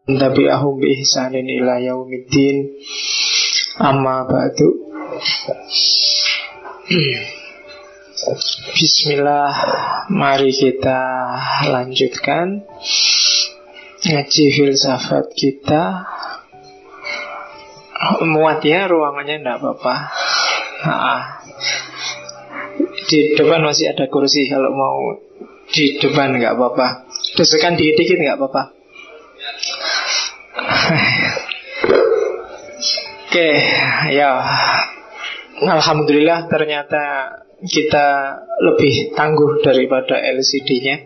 tabi'ahum bi ihsanin ila yaumiddin. Amma ba'du. Bismillah, mari kita lanjutkan ngaji filsafat kita. Muat ya ruangannya, enggak apa-apa. Di depan masih ada kursi, kalau mau di depan enggak apa-apa. Desekan dikit-dikit enggak apa-apa. Oke, ya. Alhamdulillah ternyata kita lebih tangguh daripada LCD-nya.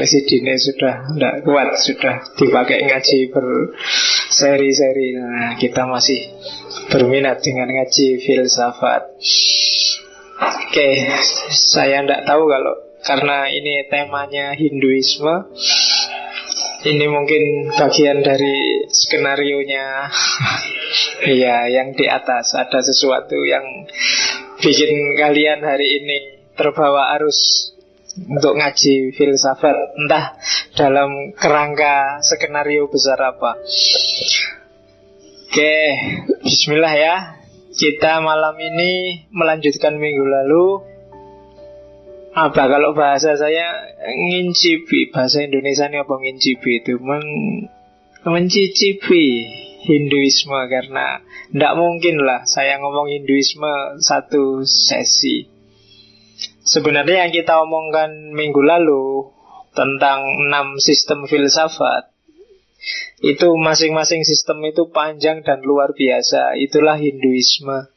LCD-nya sudah tidak kuat, sudah dipakai ngaji berseri-seri. Nah, kita masih berminat dengan ngaji filsafat. Oke, saya tidak tahu kalau karena ini temanya Hinduisme, ini mungkin bagian dari skenarionya. Ya, yang di atas ada sesuatu yang bikin kalian hari ini terbawa arus untuk ngaji filsafat, entah dalam kerangka skenario besar apa. Oke, bismillah ya. Kita malam ini melanjutkan minggu lalu. Apa kalau bahasa saya ngincipi, bahasa Indonesia ini apa ngincipi itu? Mencicipi Hinduisme, karena tidak mungkin lah saya ngomong Hinduisme satu sesi. Sebenarnya yang kita omongkan minggu lalu tentang 6 sistem filsafat, itu masing-masing sistem itu panjang dan luar biasa. Itulah Hinduisme.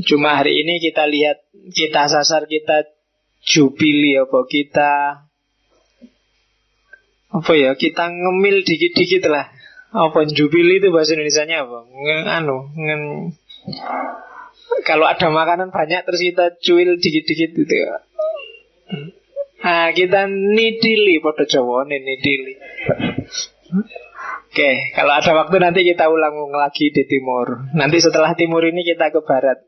Cuma hari ini kita lihat, kita sasar, kita jubili kita ngemil dikit-dikit lah. Apa jubili itu bahasa Indonesianya apa? Kalau ada makanan banyak terus kita cuil dikit-dikit gitu. Nah, kita nidili pada Jawa nidili. Oke, kalau ada waktu nanti kita ulang lagi di timur. Nanti setelah timur ini kita ke barat.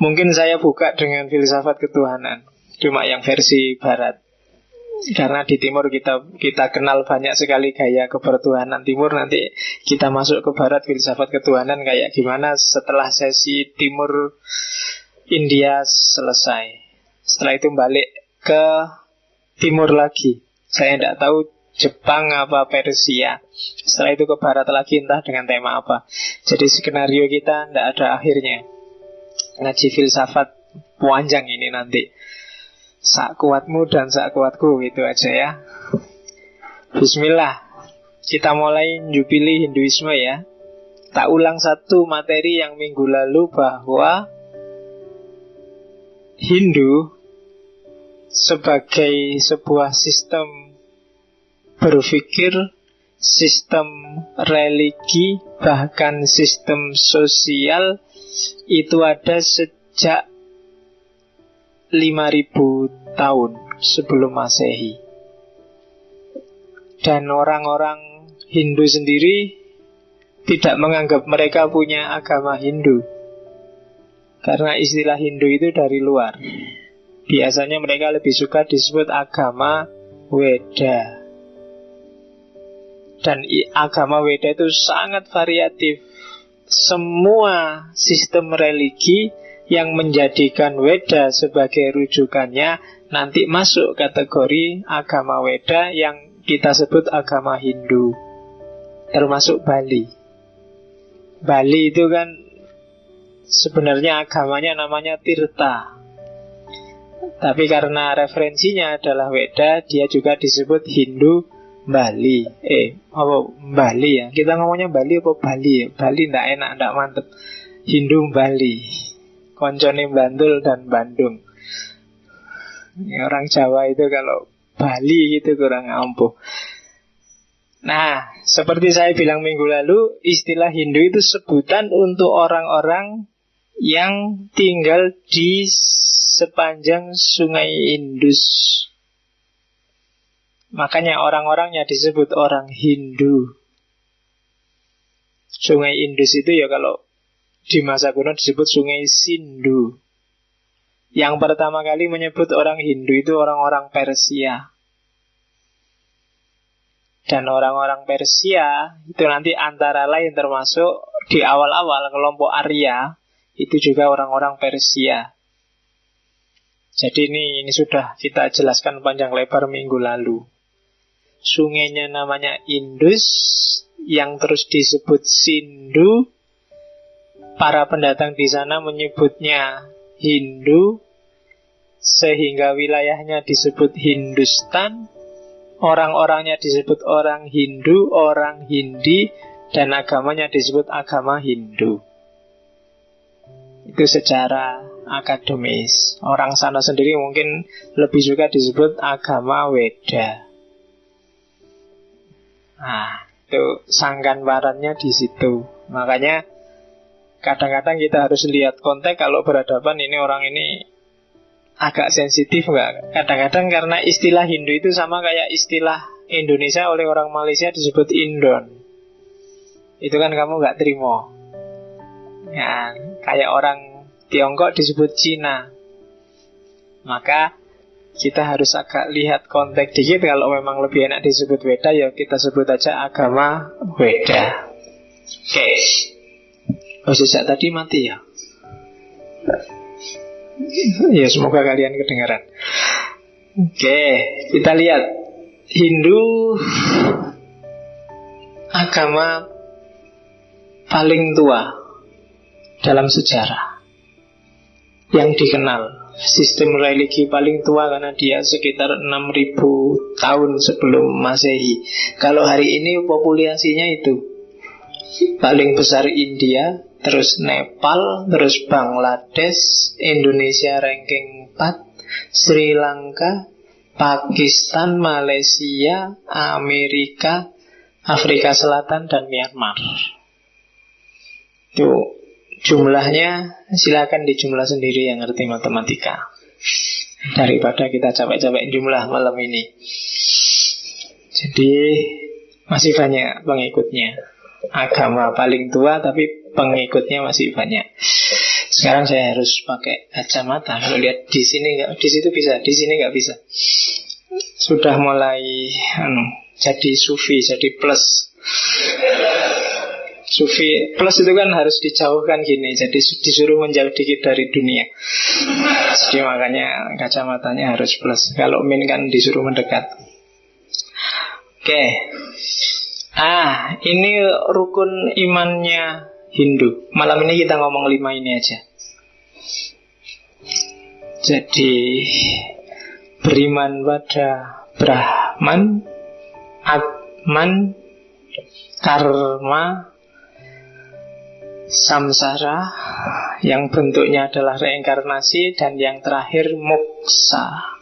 Mungkin saya buka dengan filsafat ketuhanan, cuma yang versi barat. Karena di timur kita kenal banyak sekali gaya kebertuhanan timur. Nanti kita masuk ke barat, filsafat ketuhanan kayak gimana setelah sesi timur India selesai. Setelah itu balik ke timur lagi. Saya tidak tahu Jepang apa Persia. Setelah itu ke barat lagi, entah dengan tema apa. Jadi skenario kita tidak ada akhirnya. Ngaji filsafat panjang ini nanti. Sak kuatmu dan sak kuatku, gitu aja ya. Bismillah. Kita mulai jubili Hinduisme ya. Tak ulang satu materi yang minggu lalu, bahwa Hindu sebagai sebuah sistem berpikir, sistem religi, bahkan sistem sosial, itu ada sejak 5.000 tahun sebelum Masehi. Dan orang-orang Hindu sendiri tidak menganggap mereka punya agama Hindu, karena istilah Hindu itu dari luar. Biasanya mereka lebih suka disebut agama Weda. Dan agama Weda itu sangat variatif. Semua sistem religi yang menjadikan Weda sebagai rujukannya nanti masuk kategori agama Weda yang kita sebut agama Hindu. Termasuk Bali. Bali itu kan sebenarnya agamanya namanya Tirta. Tapi karena referensinya adalah Weda, dia juga disebut Hindu Bali. Bali ya. Kita ngomongnya Bali apa Bali ya? Bali ndak enak, ndak mantep. Hindu Bali. Koncone Bantul dan Bandung. Ya, orang Jawa itu kalau Bali gitu kurang ampuh. Nah, seperti saya bilang minggu lalu, istilah Hindu itu sebutan untuk orang-orang yang tinggal di sepanjang sungai Indus. Makanya orang-orangnya disebut orang Hindu. Sungai Indus itu ya kalau di masa kuno disebut sungai Sindhu. Yang pertama kali menyebut orang Hindu itu orang-orang Persia. Dan orang-orang Persia itu nanti antara lain termasuk di awal-awal kelompok Arya, itu juga orang-orang Persia. Jadi ini sudah kita jelaskan panjang lebar minggu lalu. Sungainya namanya Indus, yang terus disebut Sindhu. Para pendatang di sana menyebutnya Hindu, sehingga wilayahnya disebut Hindustan. Orang-orangnya disebut orang Hindu, orang Hindi, dan agamanya disebut agama Hindu. Itu secara akademis. Orang sana sendiri mungkin lebih suka disebut agama Weda. Nah, itu sangkan baratnya di situ. Makanya kadang-kadang kita harus lihat konteks kalau berhadapan ini orang ini agak sensitif nggak? Kadang-kadang karena istilah Hindu itu sama kayak istilah Indonesia oleh orang Malaysia disebut Indon. Itu kan kamu nggak terima. Ya, kayak orang Tiongkok disebut Cina. Maka kita harus agak lihat konteks dikit. Kalau memang lebih enak disebut Weda, ya kita sebut aja agama Weda. Oke. Oh, sejak tadi mati ya? Ya, semoga kalian kedengaran. Oke, kita lihat Hindu agama paling tua dalam sejarah yang dikenal. Sistem religi paling tua karena dia sekitar 6.000 tahun sebelum Masehi. Kalau hari ini populasinya itu paling besar India, terus Nepal, terus Bangladesh, Indonesia ranking 4, Sri Lanka, Pakistan, Malaysia, Amerika, Afrika Selatan, dan Myanmar. Itu jumlahnya, silakan dijumlah sendiri yang ngerti matematika, daripada kita capek-capek jumlah malam ini. Jadi masih banyak pengikutnya. Agama paling tua tapi pengikutnya masih banyak. Sekarang saya harus pakai kacamata. Kalau lihat di sini nggak, di situ bisa, di sini nggak bisa. Sudah mulai jadi sufi, jadi plus. Sufi plus itu kan harus dijauhkan gini, jadi disuruh menjauh dikit dari dunia. Jadi makanya kacamatanya harus plus. Kalau min kan disuruh mendekat. Oke. Ini rukun imannya Hindu. Malam ini kita ngomong 5 ini aja. Jadi beriman pada Brahman, Atman, Karma, Samsara, yang bentuknya adalah reinkarnasi, dan yang terakhir moksa.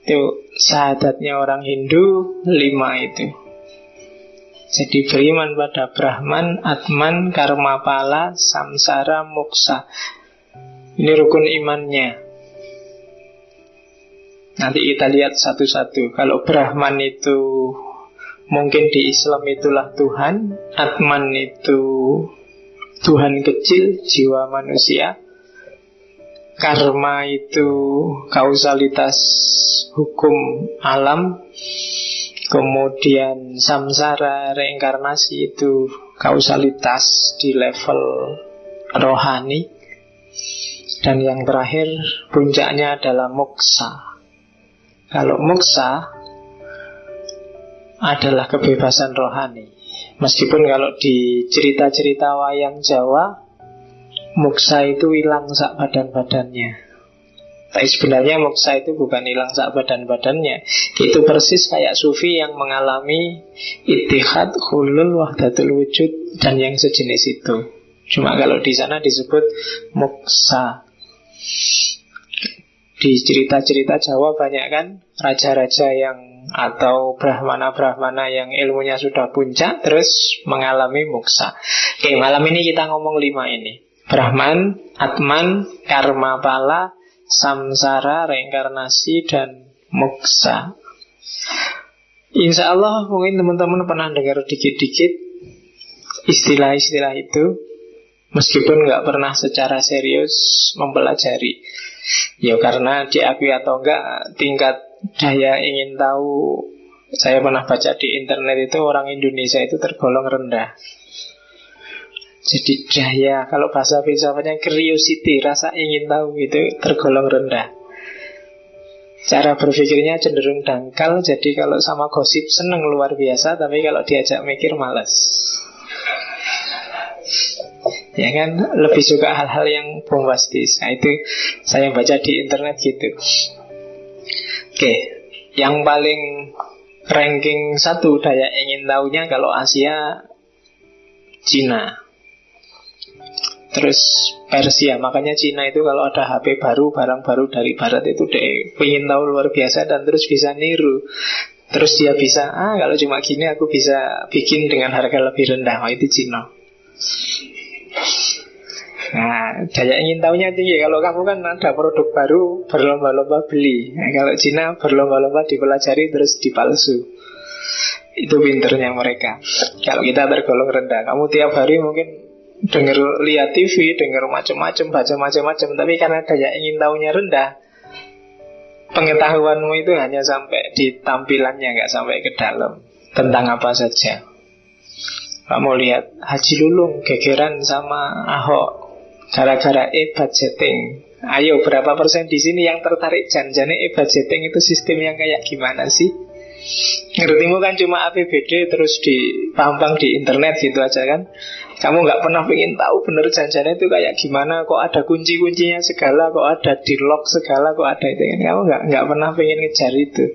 Itu syahadatnya orang Hindu 5 itu. Jadi beriman pada Brahman, Atman, Karma Pala, Samsara, Moksa. Ini rukun imannya. Nanti kita lihat satu-satu. Kalau Brahman itu mungkin di Islam itulah Tuhan, Atman itu Tuhan kecil, jiwa manusia. Karma itu kausalitas hukum alam. Kemudian samsara, reinkarnasi, itu kausalitas di level rohani. Dan yang terakhir puncaknya adalah moksa. Kalau moksa adalah kebebasan rohani. Meskipun kalau di cerita-cerita wayang Jawa, moksa itu hilang sak badan-badannya. Tapi sebenarnya moksa itu bukan hilang sak badan-badannya. Itu persis kayak sufi yang mengalami ittihad, hulul, wahdatul wujud, dan yang sejenis itu. Cuma kalau di sana disebut moksa. Di cerita-cerita Jawa banyak kan raja-raja yang atau brahmana-brahmana yang ilmunya sudah puncak terus mengalami moksa. Oke, malam ini kita ngomong 5 ini. Brahman, Atman, Karma Pala, Samsara, reinkarnasi, dan moksa. Insya Allah mungkin teman-teman pernah dengar dikit-dikit istilah-istilah itu, meskipun nggak pernah secara serius mempelajari. Ya karena diakui atau enggak, tingkat daya ingin tahu Saya pernah baca di internet itu orang Indonesia itu tergolong rendah. Jadi daya, kalau bahasa filsafatnya curiosity, rasa ingin tahu itu tergolong rendah. Cara berpikirnya cenderung dangkal. Jadi kalau sama gosip seneng luar biasa, tapi kalau diajak mikir malas. Ya kan, lebih suka hal-hal yang bombastis. Nah itu saya baca di internet gitu. Oke, yang paling ranking 1 daya ingin tahunya kalau Asia, Cina. Terus Persia. Makanya Cina itu kalau ada HP baru, barang baru dari barat itu dia pengen tahu luar biasa dan terus bisa niru. Terus dia bisa, kalau cuma gini aku bisa bikin dengan harga lebih rendah. Wah itu Cina. Nah, daya ingin tahunya tinggi. Kalau kamu kan ada produk baru, berlomba-lomba beli. Nah, kalau Cina berlomba-lomba dipelajari terus dipalsu. Itu pinternya mereka. Kalau kita tergolong rendah, kamu tiap hari mungkin dengar, lihat TV, dengar macam-macam, baca macam-macam, tapi karena daya ingin tahunya rendah, pengetahuanmu itu hanya sampai di tampilannya, nggak sampai ke dalam tentang apa saja. Kamu lihat Haji Lulung gegeran sama Ahok gara-gara e-budgeting. Ayo, berapa persen di sini yang tertarik janjane e-budgeting itu sistem yang kayak gimana sih? Ngertimu kan cuma APBD terus dipampang di internet gitu aja kan. Kamu nggak pernah pengen tahu bener janjinya itu kayak gimana. Kok ada kunci-kuncinya segala, kok ada di lock segala, kok ada itu kan. Kamu nggak pernah pengen ngejar itu.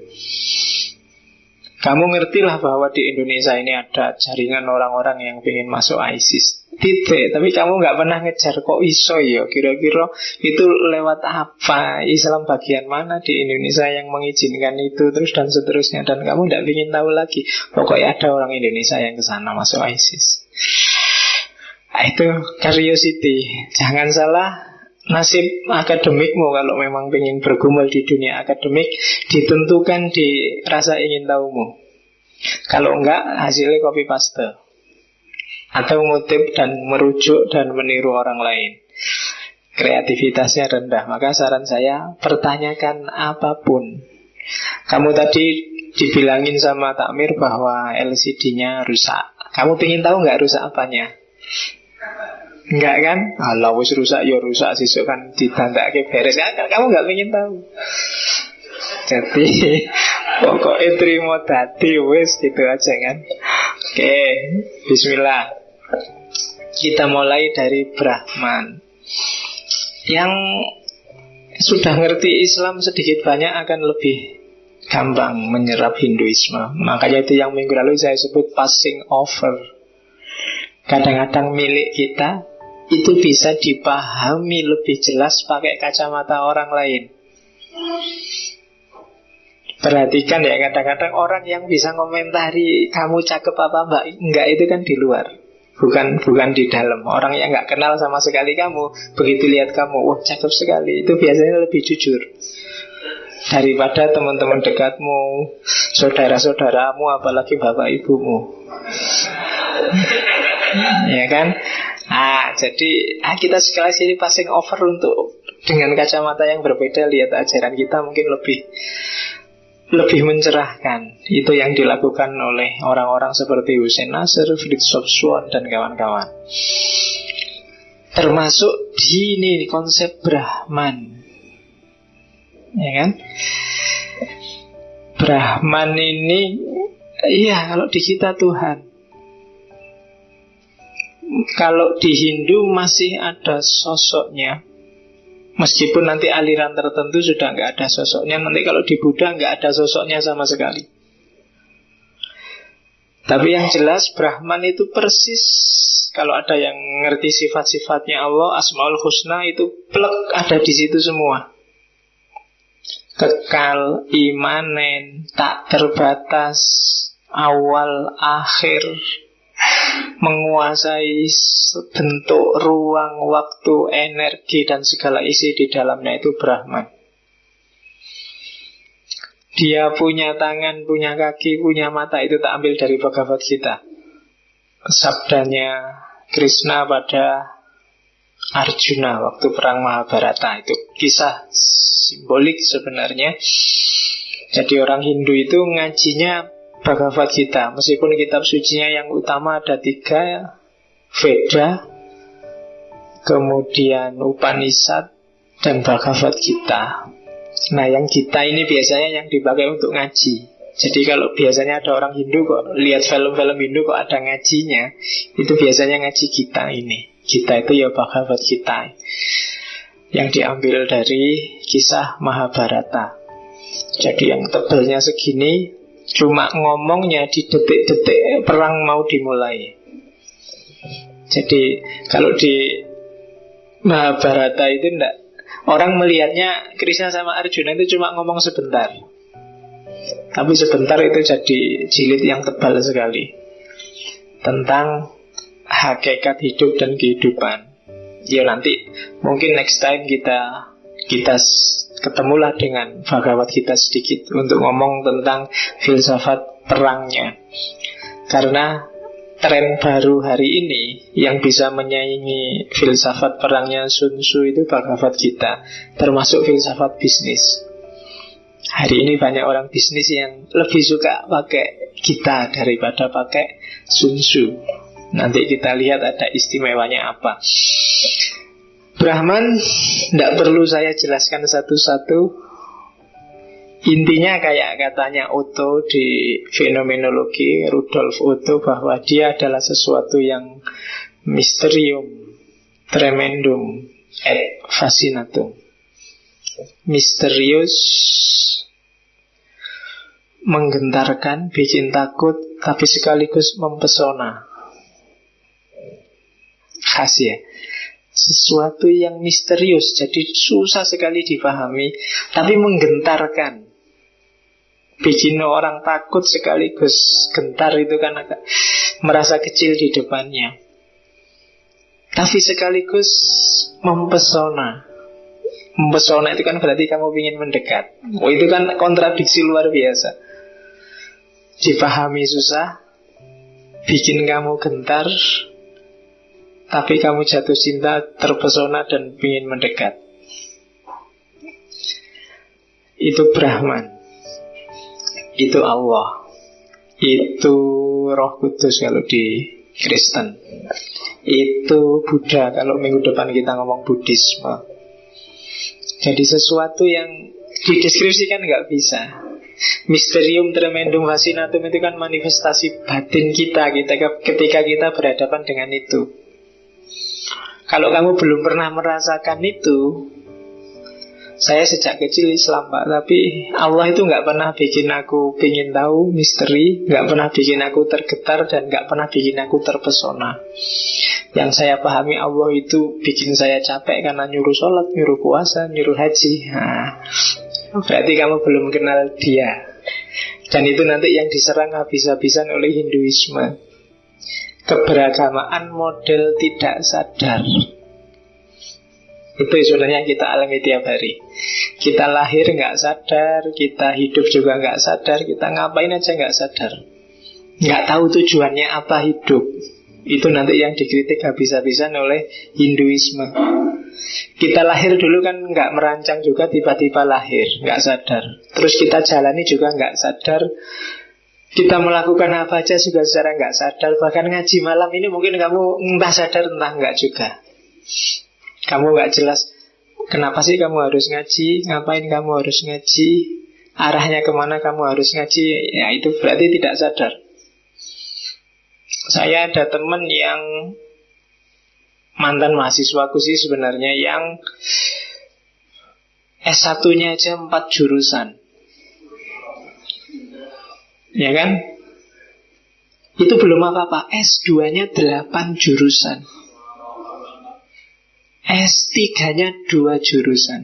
Kamu ngertilah bahwa di Indonesia ini ada jaringan orang-orang yang pengen masuk ISIS. Titik, tapi kamu nggak pernah ngejar kok iso ya. Kira-kira itu lewat apa? Islam bagian mana di Indonesia yang mengizinkan itu, terus dan seterusnya. Dan kamu nggak ingin tahu lagi. Pokoknya ada orang Indonesia yang kesana masuk ISIS. Nah, itu curiosity. Jangan salah, nasib akademikmu kalau memang ingin bergumul di dunia akademik ditentukan di rasa ingin tahumu. Kalau enggak, hasilnya copy paste atau ngutip dan merujuk dan meniru orang lain. Kreativitasnya rendah. Maka saran saya, pertanyakan apapun. Kamu tadi dibilangin sama Takmir bahwa LCD-nya rusak. Kamu pengen tahu nggak rusak apanya? Enggak kan? Alah wis rusak ya rusak, sesuk kan ditandake beres. Kamu nggak pengen tahu. Jadi pokoknya terima dadi wis gitu aja kan. Oke, bismillah. Kita mulai dari Brahman. Yang sudah ngerti Islam sedikit banyak akan lebih gampang menyerap Hinduisme. Makanya itu yang minggu lalu saya sebut passing over. Kadang-kadang milik kita itu bisa dipahami lebih jelas pakai kacamata orang lain. Perhatikan ya, kadang-kadang orang yang bisa komentari kamu cakep apa mbak, enggak, itu kan di luar, bukan di dalam. Orang yang nggak kenal sama sekali kamu, begitu lihat kamu, wah cakep sekali, itu biasanya lebih jujur daripada teman-teman dekatmu, saudara-saudaramu, apalagi bapak ibumu. Ya kan? Jadi kita sekali sini passing over untuk dengan kacamata yang berbeda lihat ajaran kita mungkin lebih mencerahkan. Itu yang dilakukan oleh orang-orang seperti Hussein Nasr, Fritjof Swan dan kawan-kawan. Termasuk di ini konsep Brahman. Ya kan? Brahman ini, iya, kalau di kita Tuhan. Kalau di Hindu masih ada sosoknya, meskipun nanti aliran tertentu sudah nggak ada sosoknya. Nanti kalau di Buddha nggak ada sosoknya sama sekali. Tapi yang jelas Brahman itu persis, kalau ada yang ngerti sifat-sifatnya Allah, Asmaul Husna itu plek ada di situ semua. Kekal, imanen, tak terbatas, awal, akhir, menguasai bentuk, ruang, waktu, energi, dan segala isi di dalamnya, itu Brahman. Dia punya tangan, punya kaki, punya mata. Itu tak ambil dari Bhagavad Gita. Sabdanya Krishna pada Arjuna waktu perang Mahabharata. Itu kisah simbolik sebenarnya. Jadi orang Hindu itu ngajinya Bhagavad Gita. Meskipun kitab sucinya yang utama ada 3, Veda, kemudian Upanishad, dan Bhagavad Gita. Nah, yang Gita ini biasanya yang dipakai untuk ngaji. Jadi kalau biasanya ada orang Hindu kok lihat film-film Hindu kok ada ngajinya, itu biasanya ngaji Gita ini. Gita itu ya Bhagavad Gita, yang diambil dari kisah Mahabharata. Jadi yang tebalnya segini, cuma ngomongnya di detik-detik perang mau dimulai. Jadi kalau di Mahabharata itu enggak, orang melihatnya Krishna sama Arjuna itu cuma ngomong sebentar, tapi sebentar itu jadi jilid yang tebal sekali tentang hakikat hidup dan kehidupan. Ya nanti mungkin next time kita ketemulah dengan Bhagavad Gita sedikit untuk ngomong tentang filsafat perangnya. Karena tren baru hari ini yang bisa menyaingi filsafat perangnya Sun Tzu itu Bhagavad Gita, termasuk filsafat bisnis. Hari ini banyak orang bisnis yang lebih suka pakai Gita daripada pakai Sun Tzu. Nanti kita lihat ada istimewanya apa. Brahman tidak perlu saya jelaskan satu-satu. Intinya kayak katanya Otto di fenomenologi, Rudolf Otto, bahwa dia adalah sesuatu yang mysterium tremendum et fascinatum. Misterius, menggentarkan, bikin takut, tapi sekaligus mempesona. Khas ya. Sesuatu yang misterius, jadi susah sekali dipahami, tapi menggentarkan, bikin orang takut sekaligus gentar. Itu kan agak merasa kecil di depannya, tapi sekaligus mempesona. Mempesona itu kan berarti kamu ingin mendekat. Oh, itu kan kontradiksi luar biasa. Dipahami susah, bikin kamu gentar, tapi kamu jatuh cinta, terpesona, dan ingin mendekat. Itu Brahman, itu Allah, itu Roh Kudus kalau di Kristen, itu Buddha kalau minggu depan kita ngomong Buddhisme. Jadi sesuatu yang dideskripsikan nggak bisa. Mysterium tremendum fascinatum itu kan manifestasi batin kita ketika kita berhadapan dengan itu. Kalau kamu belum pernah merasakan itu, saya sejak kecil Islam Pak, tapi Allah itu gak pernah bikin aku pengen tahu misteri, gak pernah bikin aku tergetar, dan gak pernah bikin aku terpesona. Yang saya pahami, Allah itu bikin saya capek karena nyuruh sholat, nyuruh puasa, nyuruh haji. Nah, berarti kamu belum kenal dia. Dan itu nanti yang diserang habis-habisan oleh Hinduisme. Keberagamaan model tidak sadar. Itu sebenarnya kita alami tiap hari. Kita lahir gak sadar, kita hidup juga gak sadar, kita ngapain aja gak sadar, gak tahu tujuannya apa hidup. Itu nanti yang dikritik habis-habisan oleh Hinduisme. Kita lahir dulu kan gak merancang juga, tiba-tiba lahir, gak sadar. Terus kita jalani juga gak sadar. Kita melakukan apa aja juga secara nggak sadar. Bahkan ngaji malam ini mungkin kamu entah sadar entah nggak juga. Kamu nggak jelas kenapa sih kamu harus ngaji, ngapain kamu harus ngaji, arahnya kemana kamu harus ngaji. Ya itu berarti tidak sadar. Saya ada teman yang mantan mahasiswaku sih sebenarnya, yang S1-nya aja 4 jurusan. Ya kan? Itu belum apa-apa. S2-nya 8 jurusan. S3-nya 2 jurusan.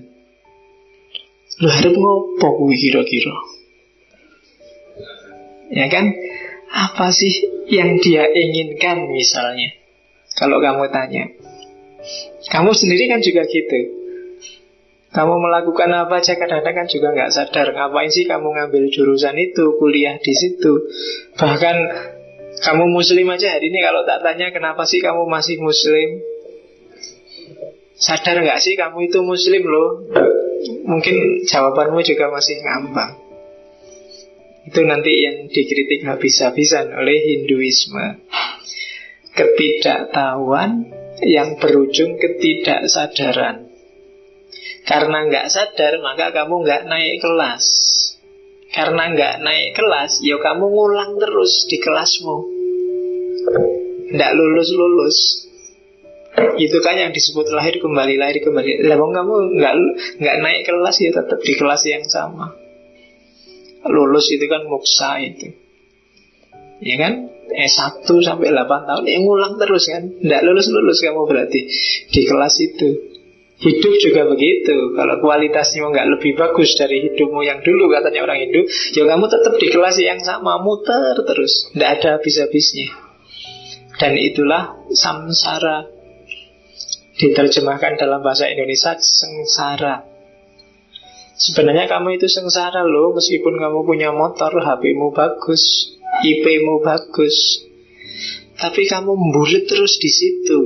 Lu harap ngopo kuwi kira-kira? Ya kan? Apa sih yang dia inginkan misalnya? Kalau kamu tanya. Kamu sendiri kan juga gitu. Kamu melakukan apa aja kadang-kadang kan juga nggak sadar. Ngapain sih kamu ngambil jurusan itu, kuliah di situ. Bahkan kamu muslim aja hari ini kalau tak tanya kenapa sih kamu masih muslim, sadar nggak sih kamu itu muslim loh? Mungkin jawabanmu juga masih ngambang. Itu nanti yang dikritik habis-habisan oleh Hinduisme. Ketidaktahuan yang berujung ketidaksadaran. Karena nggak sadar, maka kamu nggak naik kelas. Karena nggak naik kelas, ya kamu ngulang terus di kelasmu, nggak lulus-lulus. Itu kan yang disebut lahir kembali, lahir kembali. Lah kamu nggak naik kelas, ya tetap di kelas yang sama. Lulus itu kan muksa itu, ya kan? S1 sampai 8 tahun ya ngulang terus kan. Nggak lulus-lulus kamu berarti di kelas itu. Hidup juga begitu. Kalau kualitasnya nggak lebih bagus dari hidupmu yang dulu, katanya orang Hindu, ya kamu tetap di kelas yang sama, muter terus, nggak ada habis-habisnya. Dan itulah samsara. Diterjemahkan dalam bahasa Indonesia sengsara. Sebenarnya kamu itu sengsara loh, meskipun kamu punya motor, HP-mu bagus, IP-mu bagus, tapi kamu membulet terus di situ.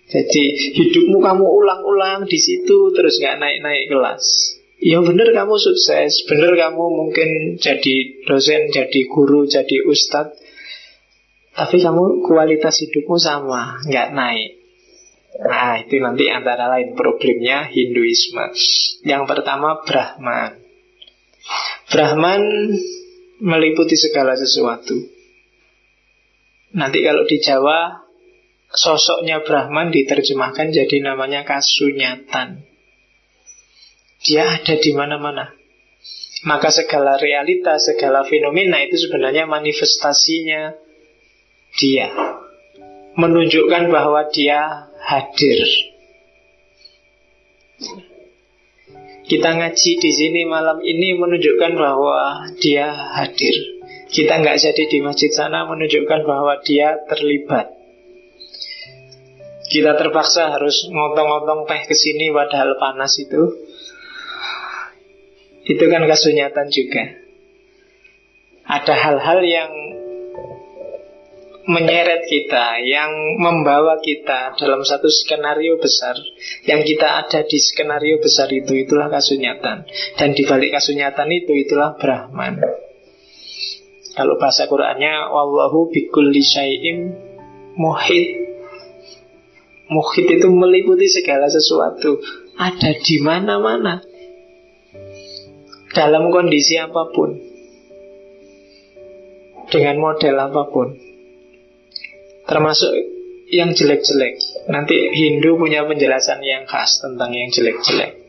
Jadi hidupmu kamu ulang-ulang di situ terus, nggak naik-naik kelas. Ya bener kamu sukses, bener kamu mungkin jadi dosen, jadi guru, jadi ustadz, tapi kamu kualitas hidupmu sama, nggak naik. Nah itu nanti antara lain problemnya Hinduisme. Yang pertama Brahman. Brahman meliputi segala sesuatu. Nanti kalau di Jawa sosoknya Brahman diterjemahkan jadi namanya kasunyatan. Dia ada di mana-mana. Maka segala realita, segala fenomena itu sebenarnya manifestasinya dia, menunjukkan bahwa dia hadir. Kita ngaji di sini malam ini menunjukkan bahwa dia hadir. Kita nggak jadi di masjid sana menunjukkan bahwa dia terlibat. Kita terpaksa harus ngotong-ngotong teh kesini padahal panas itu kan kasunyatan juga. Ada hal-hal yang menyeret kita, yang membawa kita dalam satu skenario besar, yang kita ada di skenario besar itu, itulah kasunyatan. Dan di balik kasunyatan itu, itulah Brahman. Kalau bahasa Qur'annya wallahu bikulli syai'im muhit. Muhit itu meliputi segala sesuatu, ada di mana-mana, dalam kondisi apapun, dengan model apapun, termasuk yang jelek-jelek. Nanti Hindu punya penjelasan yang khas tentang yang jelek-jelek.